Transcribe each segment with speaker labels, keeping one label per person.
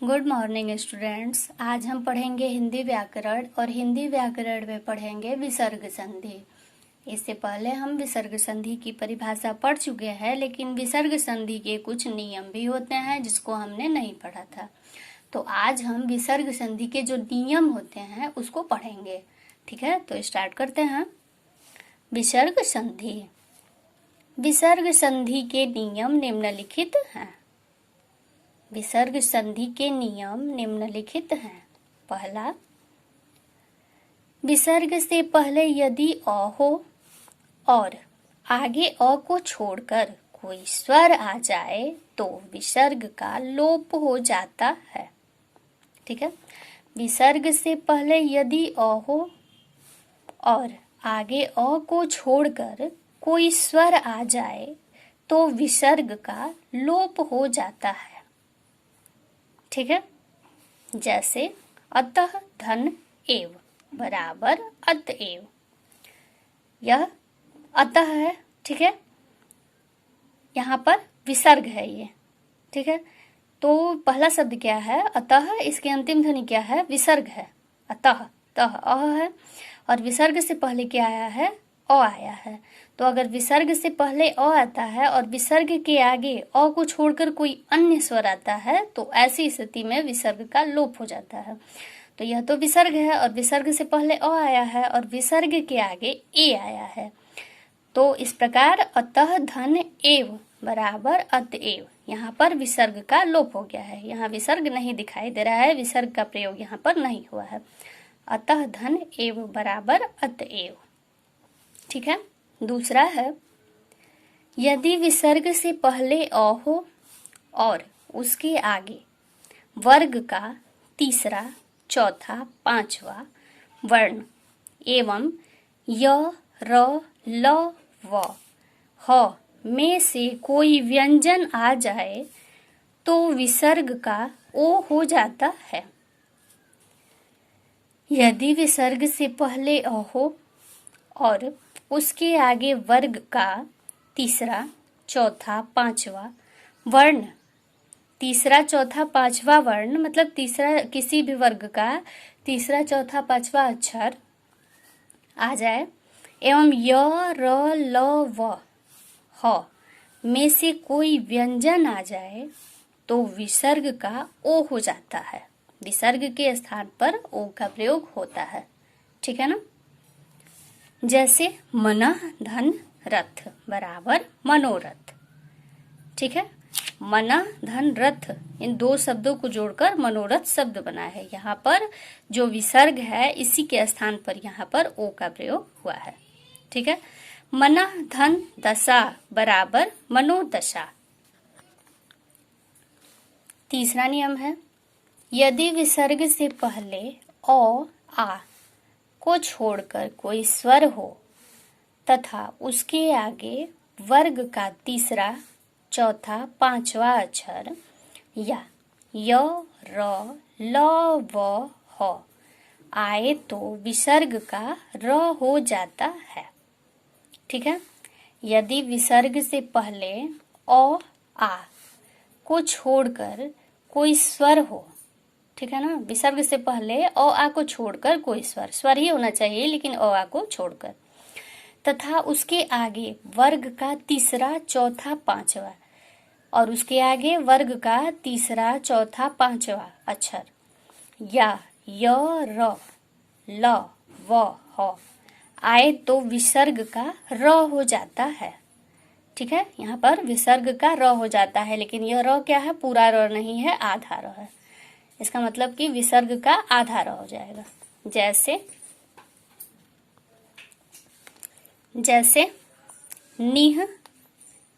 Speaker 1: Good morning students. आज हम पढ़ेंगे हिंदी व्याकरण और हिंदी व्याकरण में पढ़ेंगे विसर्ग संधि। इससे पहले हम विसर्ग संधि की परिभाषा पढ़ चुके हैं, लेकिन विसर्ग संधि के कुछ नियम भी होते हैं जिसको हमने नहीं पढ़ा था। तो आज हम विसर्ग संधि के जो नियम होते हैं उसको पढ़ेंगे। ठीक है, तो स्टार्ट करते हैं। विसर्ग संधि। विसर्ग संधि के नियम निम्नलिखित हैं। विसर्ग संधि के नियम निम्नलिखित हैं। पहला, विसर्ग से पहले यदि अ हो और आगे अ को छोड़कर कोई स्वर आ जाए तो विसर्ग का लोप हो जाता है। ठीक है, विसर्ग से पहले यदि अ हो और आगे अ को छोड़कर कोई स्वर आ जाए तो विसर्ग का लोप हो जाता है। ठीक है, जैसे अतः धन एव बराबर अतएव। यह अतः है, ठीक है, यहाँ पर विसर्ग है ये। ठीक है, तो पहला शब्द क्या है? अतः। इसके अंतिम ध्वनि क्या है? विसर्ग है। अतः, तह अह है और विसर्ग से पहले क्या आया है? अ आया है। तो अगर विसर्ग से पहले अ आता है और विसर्ग के आगे अ को छोड़कर कोई अन्य स्वर आता है तो ऐसी स्थिति में विसर्ग का लोप हो जाता है। तो यह तो विसर्ग है और विसर्ग से पहले अ आया है और विसर्ग के आगे ए आया है। तो इस प्रकार अतः धन एव बराबर अतएव। यहाँ पर विसर्ग का लोप हो गया है। यहाँ विसर्ग नहीं दिखाई दे रहा है, विसर्ग का प्रयोग यहाँ पर नहीं हुआ है। अतः धन एव बराबर अतएव। ठीक है, दूसरा है, यदि विसर्ग से पहले अ हो और उसके आगे वर्ग का तीसरा, चौथा, पांचवा वर्ण एवं य, र, ल, व, ह में से कोई व्यंजन आ जाए तो विसर्ग का ओ हो जाता है। यदि विसर्ग से पहले अ हो और उसके आगे वर्ग का तीसरा, चौथा, पांचवा वर्ण, तीसरा, चौथा, पांचवा वर्ण मतलब तीसरा किसी भी वर्ग का तीसरा, चौथा, पांचवा अक्षर आ जाए एवं य, र, ल, व, ह में से कोई व्यंजन आ जाए तो विसर्ग का ओ हो जाता है। विसर्ग के स्थान पर ओ का प्रयोग होता है। ठीक है ना, जैसे मनः धन रथ बराबर मनोरथ। ठीक है, मनः धन रथ, इन दो शब्दों को जोड़कर मनोरथ शब्द बना है। यहाँ पर जो विसर्ग है इसी के स्थान पर यहाँ पर ओ का प्रयोग हुआ है। ठीक है, मनः धन दशा बराबर मनोदशा। तीसरा नियम है, यदि विसर्ग से पहले अ, आ को छोड़कर कोई स्वर हो तथा उसके आगे वर्ग का तीसरा, चौथा, पांचवा अक्षर या य, र, ल, व, ह आए तो विसर्ग का र हो जाता है। ठीक है, यदि विसर्ग से पहले अ, आ को छोड़कर कोई स्वर हो, ठीक है ना, विसर्ग से पहले अ, आ को छोड़कर कोई स्वर ही होना चाहिए, लेकिन अ, आ को छोड़कर, तथा उसके आगे वर्ग का तीसरा, चौथा, पांचवा और उसके आगे वर्ग का तीसरा, चौथा, पांचवा अक्षर या य, र, ल, व, ह आए तो विसर्ग का र हो जाता है। ठीक है, यहाँ पर विसर्ग का र हो जाता है, लेकिन यह र क्या है? पूरा र नहीं है, आधा र है। इसका मतलब कि विसर्ग का आधा र हो जाएगा। जैसे निह,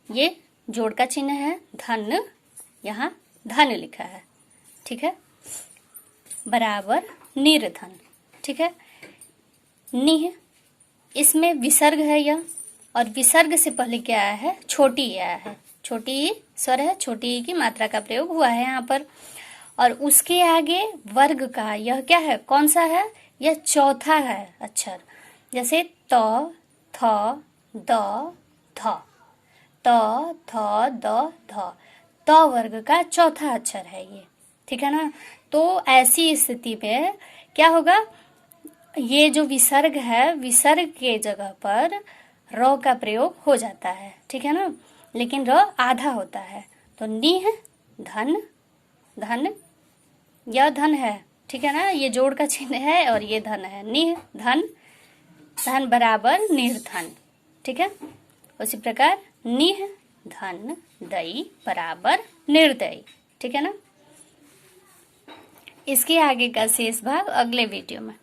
Speaker 1: ये जोड़ का चिन्ह है, धन, यहाँ धन लिखा है। ठीक है, बराबर निर्धन। ठीक है, निह, इसमें विसर्ग है यह, और विसर्ग से पहले क्या आया है? छोटी आया है, छोटी स्वर है, छोटी की मात्रा का प्रयोग हुआ है यहाँ पर। और उसके आगे वर्ग का यह क्या है? कौन सा है? यह चौथा है अक्षर। जैसे त, थ, द, ध, त, थ, द, ध, त वर्ग का चौथा अक्षर है ये। ठीक है ना। तो ऐसी स्थिति में क्या होगा, ये जो विसर्ग है, विसर्ग के जगह पर र का प्रयोग हो जाता है, ठीक है ना, लेकिन र आधा होता है। तो निह धन, धन, यह धन है, ठीक है ना, ये जोड़ का चिन्ह है और ये धन है। निह धन, धन बराबर निर्धन, ठीक है। उसी प्रकार निह धन दई बराबर निर्दयी, ठीक है ना। इसके आगे का शेष भाग अगले वीडियो में।